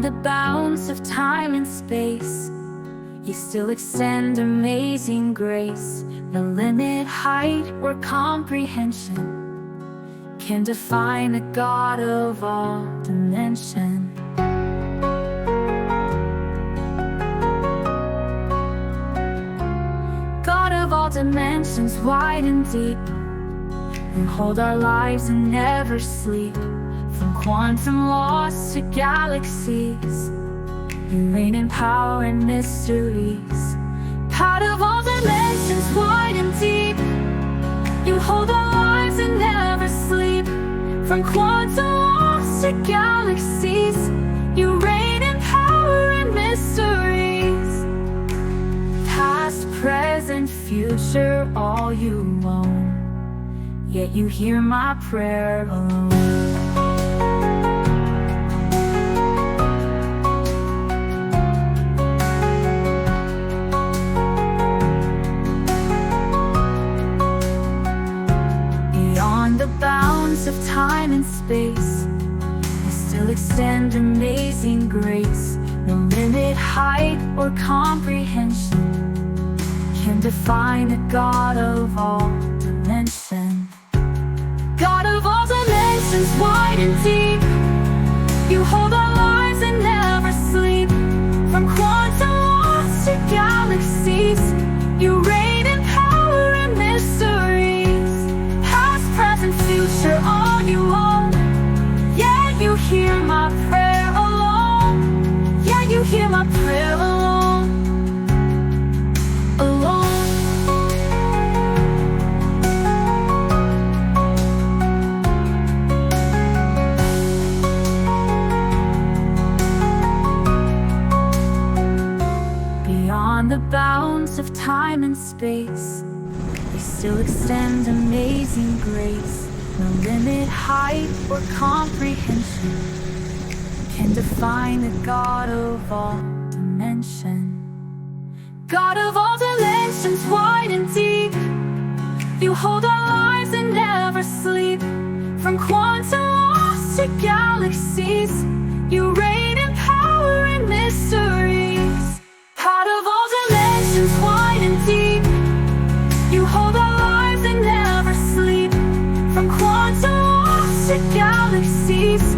the bounds of time and space, you still extend amazing grace. No limit, height, or comprehension can define the God of all dimension. God of all dimensions, wide and deep, you hold our lives and never sleep. From quantum laws to galaxies, you reign in power and mysteries. God of all dimensions, wide and deep, you hold our lives and never sleep. From quantum laws to galaxies, you reign in power and mysteries. Past, present, future, all you own, yet you hear my prayer alone. The bounds of time and space, you still extend amazing grace. No limit, height, or comprehension can define the God of all dimension. God of all dimensions, wide and deep, you hold our lives and never sleep. From quantum laws to galaxies, you reign in power and mysteries. Future, all you own, yeah, you hear my prayer alone. Yeah, you hear my prayer alone. Alone. Beyond the bounds of time and space, you still extend amazing grace. No limit, height, or comprehension can define the God of all dimension. God of all dimensions, wide and deep, you hold our lives and never sleep. From quantum laws to galaxies, you reign in power and mysteries. God of all dimensions, wide and deep, you hold our lives and never sleep. From quantum laws to galaxies,